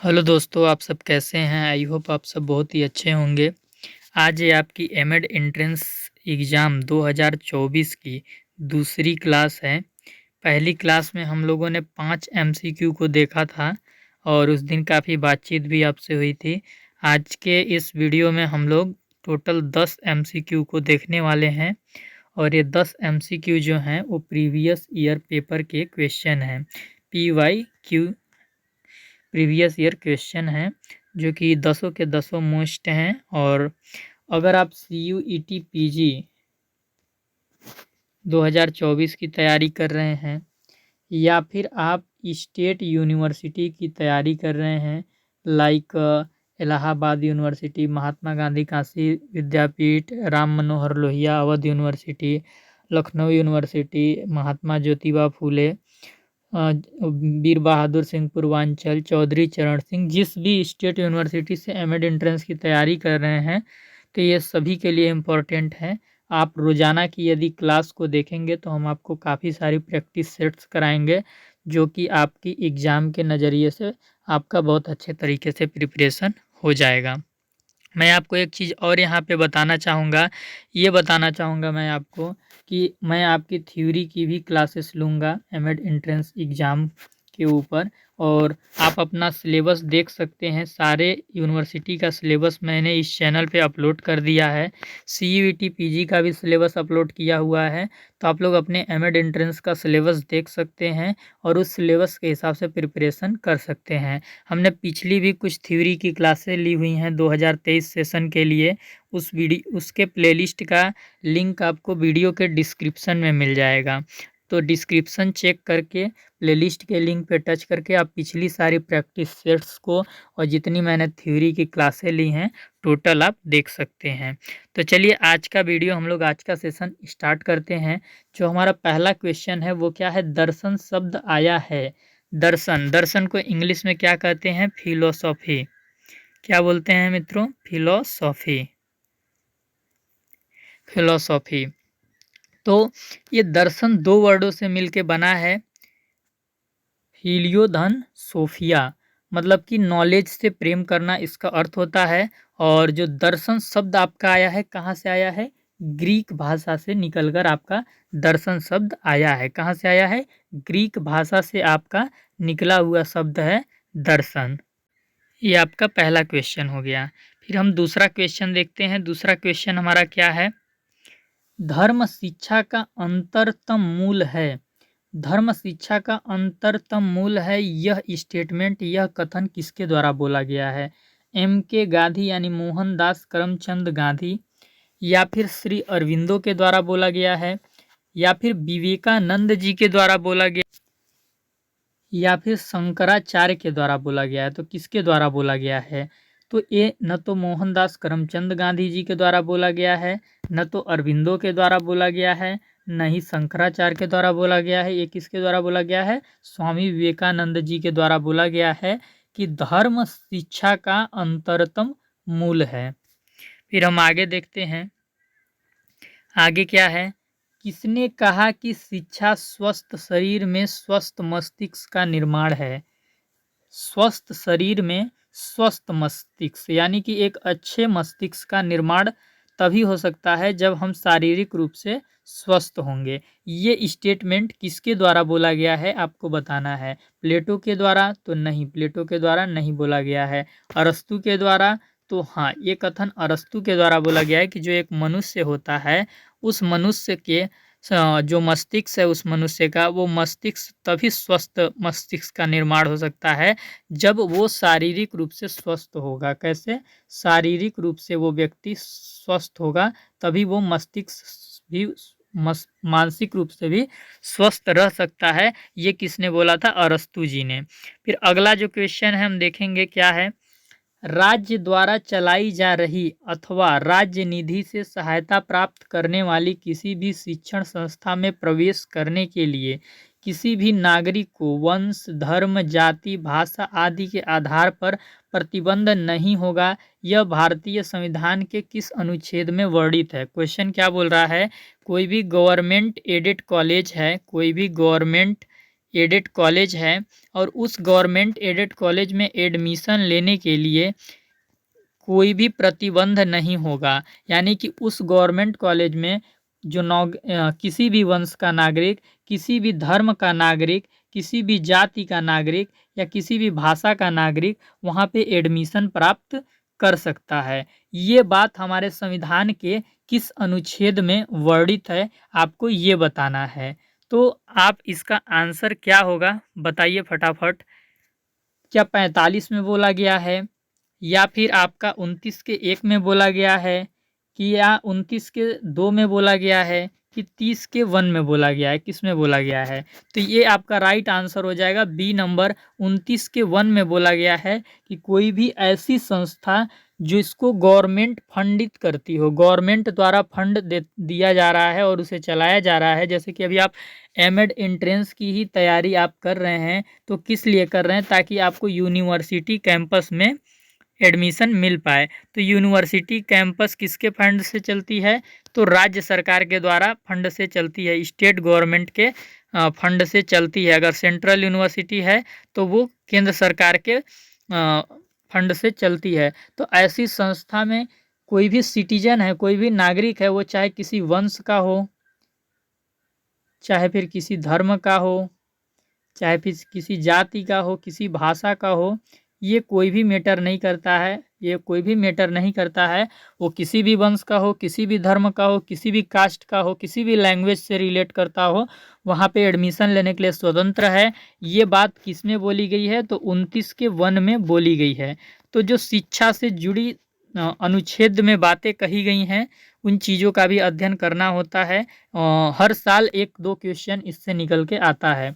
Hello दोस्तों, आप सब कैसे हैं? आई होप आप सब बहुत ही अच्छे होंगे। आज ये आपकी एमएड एंट्रेंस एग्ज़ाम 2024 की दूसरी क्लास है। पहली क्लास में हम लोगों ने 5 एमसीक्यू को देखा था और उस दिन काफ़ी बातचीत भी आपसे हुई थी। आज के इस वीडियो में हम लोग टोटल 10 एमसीक्यू को देखने वाले हैं और ये 10 एमसीक्यू जो हैं वो प्रीवियस ईयर पेपर के क्वेश्चन हैं। पीवाईक्यू प्रीवियस ईयर क्वेश्चन हैं जो कि दसों के दसों मोस्ट हैं। और अगर आप CUET PG 2024 की तैयारी कर रहे हैं या फिर आप स्टेट यूनिवर्सिटी की तैयारी कर रहे हैं लाइक इलाहाबाद यूनिवर्सिटी, महात्मा गांधी काशी विद्यापीठ, राम मनोहर लोहिया अवध यूनिवर्सिटी, लखनऊ यूनिवर्सिटी, महात्मा ज्योतिबा फूले, वीर बहादुर सिंह पूर्वांचल, चौधरी चरण सिंह, जिस भी स्टेट यूनिवर्सिटी से एमएड एंट्रेंस की तैयारी कर रहे हैं तो ये सभी के लिए इम्पोर्टेंट है। आप रोज़ाना की यदि क्लास को देखेंगे तो हम आपको काफ़ी सारी प्रैक्टिस सेट्स कराएंगे जो कि आपकी एग्ज़ाम के नज़रिए से आपका बहुत अच्छे तरीके से प्रिपरेशन हो जाएगा। मैं आपको एक चीज़ और यहाँ पे बताना चाहूँगा, ये बताना चाहूँगा मैं आपको कि मैं आपकी थ्योरी की भी क्लासेस लूँगा एमएड एंट्रेंस एग्ज़ाम के ऊपर। और आप अपना सिलेबस देख सकते हैं, सारे यूनिवर्सिटी का सिलेबस मैंने इस चैनल पे अपलोड कर दिया है। CUET PG का भी सिलेबस अपलोड किया हुआ है, तो आप लोग अपने एमएड एंट्रेंस का सिलेबस देख सकते हैं और उस सिलेबस के हिसाब से प्रिपरेशन कर सकते हैं। हमने पिछली भी कुछ थ्योरी की क्लासें ली हुई हैं 2023 सेशन के लिए। उसके प्लेलिस्ट का लिंक आपको वीडियो के डिस्क्रिप्शन में मिल जाएगा। तो डिस्क्रिप्शन चेक करके प्लेलिस्ट के लिंक पे टच करके आप पिछली सारी प्रैक्टिस सेट्स को और जितनी मैंने थ्योरी की क्लासें ली हैं टोटल आप देख सकते हैं। तो चलिए आज का वीडियो हम लोग आज का सेशन स्टार्ट करते हैं। जो हमारा पहला क्वेश्चन है वो क्या है? दर्शन शब्द आया है। दर्शन, दर्शन को इंग्लिश में क्या कहते हैं? फिलोसॉफी। क्या बोलते हैं मित्रों? फिलोसॉफी। फिलोसॉफी। तो ये दर्शन दो वर्डों से मिलके बना है, फिलियो धन सोफिया, मतलब कि नॉलेज से प्रेम करना इसका अर्थ होता है। और जो दर्शन शब्द आपका आया है, कहाँ से आया है? ग्रीक भाषा से निकलकर आपका दर्शन शब्द आया है। कहाँ से आया है? ग्रीक भाषा से आपका निकला हुआ शब्द है दर्शन। ये आपका पहला क्वेश्चन हो गया। फिर हम दूसरा क्वेश्चन देखते हैं। दूसरा क्वेश्चन हमारा क्या है? धर्म शिक्षा का अंतरतम मूल है। धर्म शिक्षा का अंतरतम मूल है, यह स्टेटमेंट, यह कथन किसके द्वारा बोला गया है? MK गांधी यानी मोहनदास करमचंद गांधी, या फिर श्री अरविंदो के द्वारा बोला गया है, या फिर विवेकानंद जी के द्वारा बोला गया, या फिर शंकराचार्य के द्वारा बोला गया है? तो किसके द्वारा बोला गया है? तो ये न तो मोहनदास करमचंद गांधी जी के द्वारा बोला गया है, न तो अरविंदो के द्वारा बोला गया है, न ही शंकराचार्य के द्वारा बोला गया है। ये किसके द्वारा बोला गया है? स्वामी विवेकानंद जी के द्वारा बोला गया है कि धर्म शिक्षा का अंतरतम मूल है। फिर हम आगे देखते हैं। आगे क्या है? किसने कहा कि शिक्षा स्वस्थ शरीर में स्वस्थ मस्तिष्क का निर्माण है? स्वस्थ शरीर में स्वस्थ मस्तिष्क, यानी कि एक अच्छे मस्तिष्क का निर्माण तभी हो सकता है जब हम शारीरिक रूप से स्वस्थ होंगे। ये स्टेटमेंट किसके द्वारा बोला गया है आपको बताना है। प्लेटो के द्वारा? तो नहीं, प्लेटो के द्वारा नहीं बोला गया है। अरस्तु के द्वारा? तो हाँ, ये कथन अरस्तु के द्वारा बोला गया है कि जो एक मनुष्य होता है, उस मनुष्य के जो मस्तिष्क है उस मनुष्य का, वो मस्तिष्क तभी स्वस्थ मस्तिष्क का निर्माण हो सकता है जब वो शारीरिक रूप से स्वस्थ होगा। कैसे? शारीरिक रूप से वो व्यक्ति स्वस्थ होगा तभी वो मस्तिष्क भी मानसिक रूप से भी स्वस्थ रह सकता है। ये किसने बोला था? अरस्तु जी ने। फिर अगला जो क्वेश्चन है हम देखेंगे क्या है। राज्य द्वारा चलाई जा रही अथवा राज्य निधि से सहायता प्राप्त करने वाली किसी भी शिक्षण संस्था में प्रवेश करने के लिए किसी भी नागरिक को वंश, धर्म, जाति, भाषा आदि के आधार पर प्रतिबंध नहीं होगा। यह भारतीय संविधान के किस अनुच्छेद में वर्णित है? क्वेश्चन क्या बोल रहा है? कोई भी गवर्नमेंट एडेड कॉलेज है, कोई भी गवर्नमेंट एडेड कॉलेज है और उस गवर्नमेंट एडेड कॉलेज में एडमिशन लेने के लिए कोई भी प्रतिबंध नहीं होगा। यानी कि उस गवर्नमेंट कॉलेज में जो किसी भी वंश का नागरिक, किसी भी धर्म का नागरिक, किसी भी जाति का नागरिक या किसी भी भाषा का नागरिक वहाँ पे एडमिशन प्राप्त कर सकता है। ये बात हमारे संविधान के किस अनुच्छेद में वर्णित है, आपको ये बताना है। तो आप इसका आंसर क्या होगा बताइए फटाफट। क्या 45 में बोला गया है, या फिर आपका 29 के 1 में बोला गया है, कि या 29 के 2 में बोला गया है, कि 30 के 1 में बोला गया है, किस में बोला गया है? तो ये आपका राइट आंसर हो जाएगा बी नंबर 29 के 1 में बोला गया है कि कोई भी ऐसी संस्था जिसको गवर्नमेंट फंडित करती हो, गवर्नमेंट द्वारा फंड दिया जा रहा है और उसे चलाया जा रहा है। जैसे कि अभी आप एमएड एंट्रेंस की ही तैयारी आप कर रहे हैं, तो किस लिए कर रहे हैं? ताकि आपको यूनिवर्सिटी कैंपस में एडमिशन मिल पाए। तो यूनिवर्सिटी कैंपस किसके फंड से चलती है? तो राज्य सरकार के द्वारा फंड से चलती है, स्टेट गवर्नमेंट के फंड से चलती है। अगर सेंट्रल यूनिवर्सिटी है तो वो केंद्र सरकार के फंड से चलती है। तो ऐसी संस्था में कोई भी सिटीजन है, कोई भी नागरिक है, वो चाहे किसी वंश का हो, चाहे फिर किसी धर्म का हो, चाहे फिर किसी जाति का हो, किसी भाषा का हो, ये कोई भी मैटर नहीं करता है। ये कोई भी मैटर नहीं करता है। वो किसी भी वंश का हो, किसी भी धर्म का हो, किसी भी कास्ट का हो, किसी भी लैंग्वेज से रिलेट करता हो, वहाँ पे एडमिशन लेने के लिए स्वतंत्र है। ये बात किस में बोली गई है? तो 29 के 1 में बोली गई है। तो जो शिक्षा से जुड़ी अनुच्छेद में बातें कही गई हैं, उन चीज़ों का भी अध्ययन करना होता है। हर साल 1-2 क्वेश्चन इससे निकल के आता है।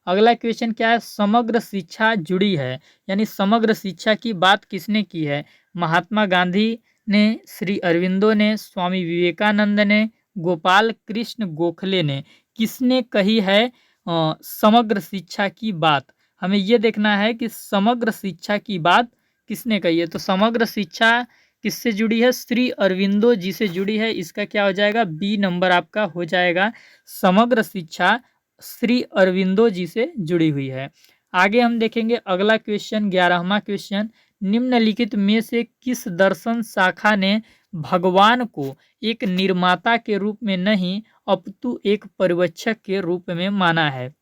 अगला क्वेश्चन क्या है? समग्र शिक्षा जुड़ी है, यानी समग्र शिक्षा की बात किसने की है? महात्मा गांधी ने, श्री अरविंदो ने, स्वामी विवेकानंद ने, गोपाल कृष्ण गोखले ने, किसने कही है समग्र शिक्षा की बात? हमें ये देखना है कि समग्र शिक्षा की बात किसने कही है। तो समग्र शिक्षा किससे जुड़ी है? श्री अरविंदो जी से जुड़ी है। इसका क्या हो जाएगा? बी नंबर आपका हो जाएगा। समग्र शिक्षा श्री अरविंदो जी से जुड़ी हुई है। आगे हम देखेंगे अगला क्वेश्चन, 11वां क्वेश्चन, निम्नलिखित में से किस दर्शन शाखा ने भगवान को एक निर्माता के रूप में नहीं अपितु एक पर्यवेक्षक के रूप में माना है?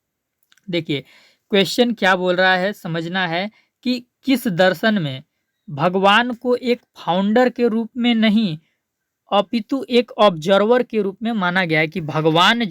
देखिए क्वेश्चन क्या बोल रहा है, समझना है कि किस दर्शन में भगवान को एक फाउंडर के रूप में नहीं अपितु एक ऑब्जर्वर के रूप में माना गया है। कि भगवान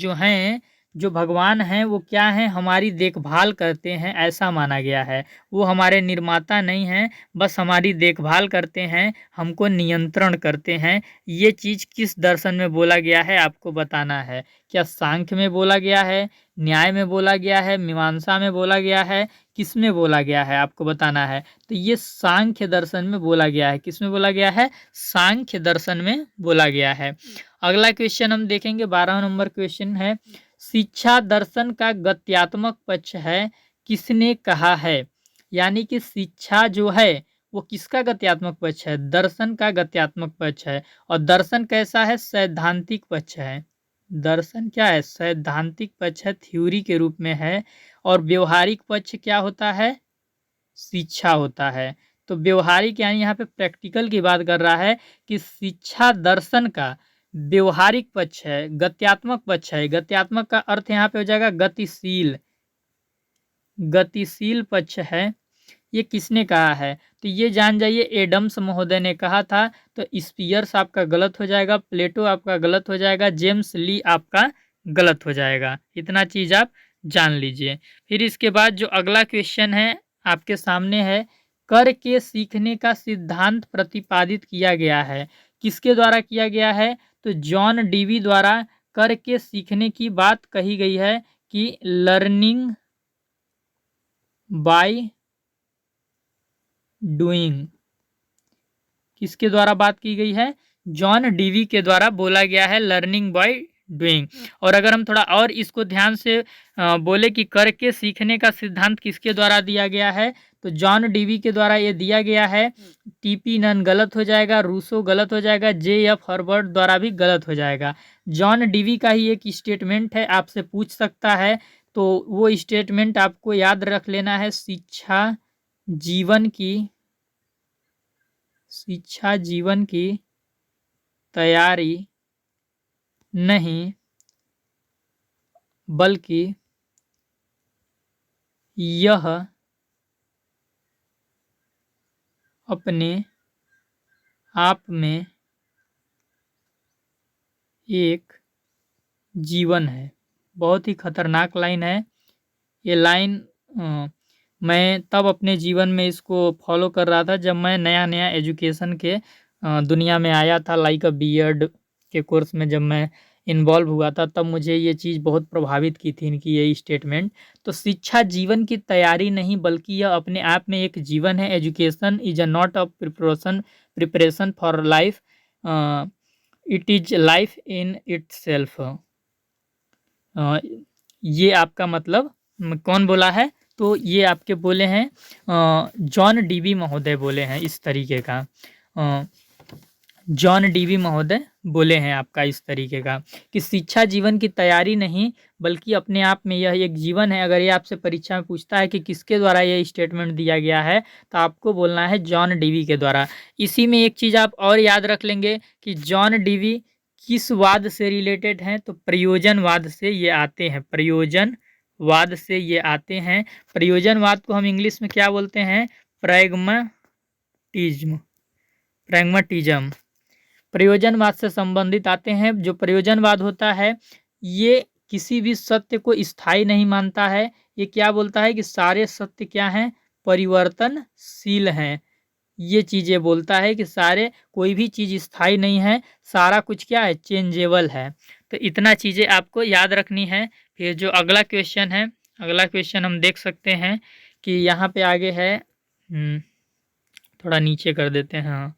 जो भगवान हैं वो क्या हैं? हमारी देखभाल करते हैं, ऐसा माना गया है। वो हमारे निर्माता नहीं हैं, बस हमारी देखभाल करते हैं, हमको नियंत्रण करते हैं। ये चीज़ किस दर्शन में बोला गया है आपको बताना है। क्या सांख्य में बोला गया है, न्याय में बोला गया है, मीमांसा में बोला गया है, किस में बोला गया है आपको बताना है। तो ये सांख्य दर्शन में बोला गया है। किस में बोला गया है? सांख्य दर्शन में बोला गया है। अगला क्वेश्चन हम देखेंगे, 12 नंबर क्वेश्चन है, शिक्षा दर्शन का गत्यात्मक पक्ष है, किसने कहा है? यानी कि शिक्षा जो है वो किसका गत्यात्मक पक्ष है? दर्शन का गत्यात्मक पक्ष है। और दर्शन कैसा है? सैद्धांतिक पक्ष है। दर्शन क्या है? सैद्धांतिक पक्ष है, थ्योरी के रूप में है। और व्यवहारिक पक्ष क्या होता है? शिक्षा होता है। तो व्यवहारिक यानी यहाँ पे प्रैक्टिकल की बात कर रहा है कि शिक्षा दर्शन का व्यवहारिक पक्ष है, गत्यात्मक पक्ष है। गत्यात्मक का अर्थ यहाँ पे हो जाएगा गतिशील, गतिशील पक्ष है। ये किसने कहा है? तो ये जान जाइए, एडम्स महोदय ने कहा था। तो स्पियर्स आपका गलत हो जाएगा, प्लेटो आपका गलत हो जाएगा, जेम्स ली आपका गलत हो जाएगा। इतना चीज़ आप जान लीजिए। फिर इसके बाद जो अगला क्वेश्चन है आपके सामने है, कर के सीखने का सिद्धांत प्रतिपादित किया गया है, किसके द्वारा किया गया है? तो जॉन डीवी द्वारा कर के सीखने की बात कही गई है कि लर्निंग बाय डूइंग। किसके द्वारा बात की गई है? जॉन डीवी के द्वारा बोला गया है लर्निंग बाय डूइंग। और अगर हम थोड़ा और इसको ध्यान से बोले कि करके सीखने का सिद्धांत किसके द्वारा दिया गया है, तो जॉन डीवी के द्वारा ये दिया गया है। टीपी नन गलत हो जाएगा, रूसो गलत हो जाएगा, जे.एफ. हर्बर्ट द्वारा भी गलत हो जाएगा। जॉन डीवी का ही एक स्टेटमेंट है, आपसे पूछ सकता है तो वो स्टेटमेंट आपको याद रख लेना है, शिक्षा जीवन की तैयारी नहीं बल्कि यह अपने आप में एक जीवन है। बहुत ही खतरनाक लाइन है ये लाइन। मैं तब अपने जीवन में इसको फॉलो कर रहा था जब मैं नया नया एजुकेशन के दुनिया में आया था, लाइक अ बीएड के कोर्स में जब मैं इन्वॉल्व हुआ था, तब मुझे ये चीज़ बहुत प्रभावित की थी इनकी ये स्टेटमेंट। तो शिक्षा जीवन की तैयारी नहीं बल्कि यह अपने आप में एक जीवन है। Education is a not a preparation for life, it is life in it self. ये आपका मतलब कौन बोला है? तो ये आपके बोले हैं जॉन डीवी महोदय बोले हैं इस तरीके का। जॉन डीवी महोदय बोले हैं आपका इस तरीके का कि शिक्षा जीवन की तैयारी नहीं बल्कि अपने आप में यह एक जीवन है। अगर ये आपसे परीक्षा में पूछता है कि किसके द्वारा यह स्टेटमेंट दिया गया है, तो आपको बोलना है जॉन डीवी के द्वारा। इसी में एक चीज़ आप और याद रख लेंगे कि जॉन डीवी किस वाद से रिलेटेड हैं, तो प्रयोजनवाद से ये आते हैं। प्रयोजनवाद से ये आते हैं। प्रयोजनवाद को हम इंग्लिश में क्या बोलते हैं? प्रैग्मैटिज्म। प्रैग्मैटिज्म प्रयोजनवाद से संबंधित आते हैं। जो प्रयोजनवाद होता है ये किसी भी सत्य को स्थायी नहीं मानता है। ये क्या बोलता है कि सारे सत्य क्या हैं? परिवर्तनशील हैं। ये चीज़ें बोलता है कि सारे कोई भी चीज़ स्थायी नहीं है, सारा कुछ क्या है? चेंजेबल है। तो इतना चीज़ें आपको याद रखनी है। फिर जो अगला क्वेश्चन है, अगला क्वेश्चन हम देख सकते हैं कि यहाँ पे आगे है, थोड़ा नीचे कर देते हैं। हाँ,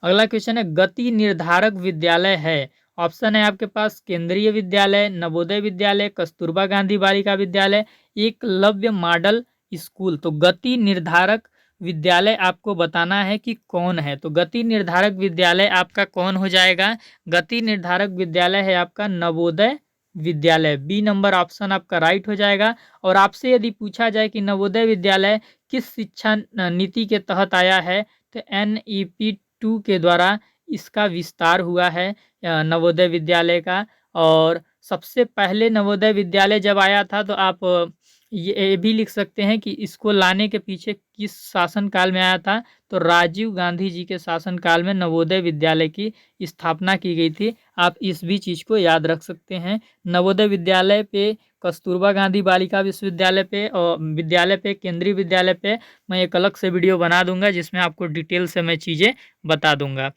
अगला क्वेश्चन है गति निर्धारक विद्यालय है। ऑप्शन है आपके पास केंद्रीय विद्यालय, नवोदय विद्यालय, कस्तूरबा गांधी बालिका विद्यालय, एकलव्य मॉडल स्कूल। तो गति निर्धारक विद्यालय आपको बताना है कि कौन है। तो गति निर्धारक विद्यालय आपका कौन हो जाएगा? गति निर्धारक विद्यालय है आपका Navodaya Vidyalaya. B number option आपका राइट हो जाएगा। और आपसे यदि पूछा जाए कि नवोदय विद्यालय किस शिक्षा नीति के तहत आया है, तो NEP 2 के द्वारा इसका विस्तार हुआ है नवोदय विद्यालय का। और सबसे पहले नवोदय विद्यालय जब आया था, तो आप ये भी लिख सकते हैं कि इसको लाने के पीछे किस शासनकाल में आया था, तो राजीव गांधी जी के शासनकाल में नवोदय विद्यालय की स्थापना की गई थी। आप इस भी चीज़ को याद रख सकते हैं। नवोदय विद्यालय पे, कस्तूरबा गांधी बालिका विश्वविद्यालय पे और विद्यालय पे, केंद्रीय विद्यालय पे मैं एक अलग से वीडियो बना दूंगा जिसमें आपको डिटेल से मैं चीज़ें बता दूंगा।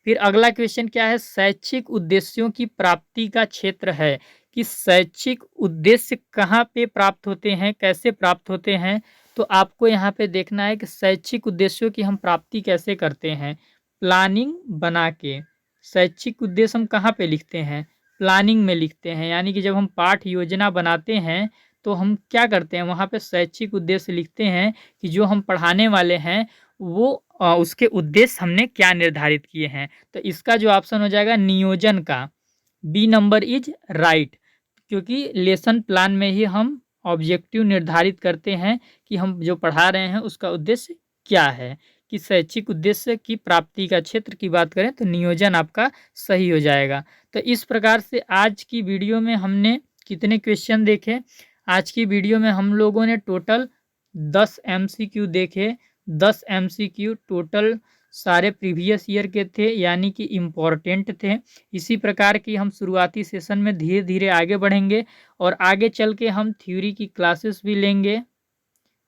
फिर अगला क्वेश्चन क्या है? शैक्षिक उद्देश्यों की प्राप्ति का क्षेत्र है कि शैक्षिक उद्देश्य कहाँ पे प्राप्त होते हैं, कैसे प्राप्त होते हैं। तो आपको यहाँ पे देखना है कि शैक्षिक उद्देश्यों की हम प्राप्ति कैसे करते हैं। प्लानिंग बना के शैक्षिक उद्देश्य हम कहाँ पे लिखते हैं? प्लानिंग में लिखते हैं। यानी कि जब हम पाठ योजना बनाते हैं तो हम क्या करते हैं, वहाँ पे शैक्षिक उद्देश्य लिखते हैं कि जो हम पढ़ाने वाले हैं वो उसके उद्देश्य हमने क्या निर्धारित किए हैं। तो इसका जो ऑप्शन हो जाएगा नियोजन का, बी नंबर इज राइट। क्योंकि लेसन प्लान में ही हम ऑब्जेक्टिव निर्धारित करते हैं कि हम जो पढ़ा रहे हैं उसका उद्देश्य क्या है। कि शैक्षिक उद्देश्य की प्राप्ति का क्षेत्र की बात करें तो नियोजन आपका सही हो जाएगा। तो इस प्रकार से आज की वीडियो में हमने कितने क्वेश्चन देखे? आज की वीडियो में हम लोगों ने टोटल 10 MCQ देखे। 10 MCQ टोटल सारे प्रीवियस ईयर के थे, यानी कि इम्पॉर्टेंट थे। इसी प्रकार की हम शुरुआती सेशन में धीरे धीरे आगे बढ़ेंगे और आगे चल के हम थ्योरी की क्लासेस भी लेंगे।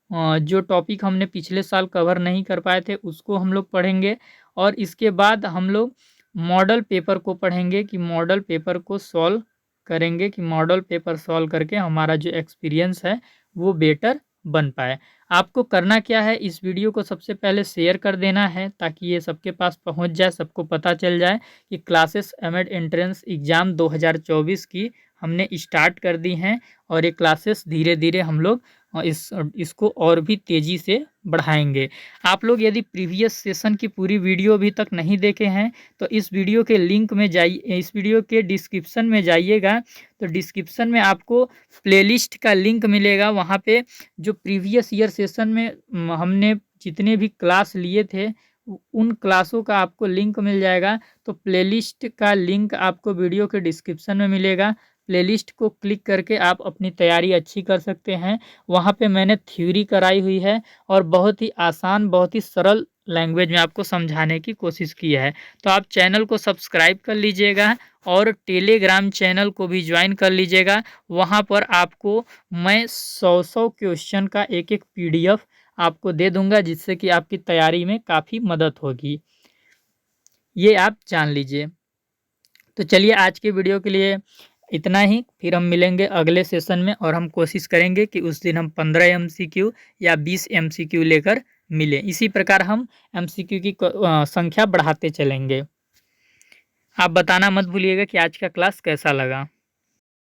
जो टॉपिक हमने पिछले साल कवर नहीं कर पाए थे उसको हम लोग पढ़ेंगे। और इसके बाद हम लोग मॉडल पेपर को पढ़ेंगे कि मॉडल पेपर को सॉल्व करेंगे, कि मॉडल पेपर सॉल्व करके हमारा जो एक्सपीरियंस है वो बेटर बन पाए। आपको करना क्या है, इस वीडियो को सबसे पहले शेयर कर देना है ताकि ये सबके पास पहुंच जाए, सबको पता चल जाए कि क्लासेस एमएड एंट्रेंस एग्ज़ाम 2024 की हमने स्टार्ट कर दी हैं और ये क्लासेस धीरे धीरे हम लोग इसको और भी तेज़ी से बढ़ाएँगे। आप लोग यदि प्रीवियस सेशन की पूरी वीडियो अभी तक नहीं देखे हैं, तो इस वीडियो के लिंक में जाइए, इस वीडियो के डिस्क्रिप्शन में जाइएगा, तो डिस्क्रिप्शन में आपको प्लेलिस्ट का लिंक मिलेगा। वहाँ पे जो प्रीवियस ईयर सेशन में हमने जितने भी क्लास लिए थे, उन क्लासों का आपको लिंक मिल जाएगा। तो प्लेलिस्ट का लिंक आपको वीडियो के डिस्क्रिप्शन में मिलेगा। प्लेलिस्ट को क्लिक करके आप अपनी तैयारी अच्छी कर सकते हैं। वहाँ पे मैंने थ्योरी कराई हुई है और बहुत ही आसान, बहुत ही सरल लैंग्वेज में आपको समझाने की कोशिश की है। तो आप चैनल को सब्सक्राइब कर लीजिएगा और टेलीग्राम चैनल को भी ज्वाइन कर लीजिएगा। वहाँ पर आपको मैं 100-100 क्वेश्चन का एक-एक पीडीएफ आपको दे दूँगा, जिससे कि आपकी तैयारी में काफ़ी मदद होगी। ये आप जान लीजिए। तो चलिए आज के वीडियो के लिए इतना ही, फिर हम मिलेंगे अगले सेशन में और हम कोशिश करेंगे कि उस दिन हम 15 एमसीक्यू या 20 एमसीक्यू लेकर मिलें। इसी प्रकार हम एमसीक्यू की संख्या बढ़ाते चलेंगे। आप बताना मत भूलिएगा कि आज का क्लास कैसा लगा।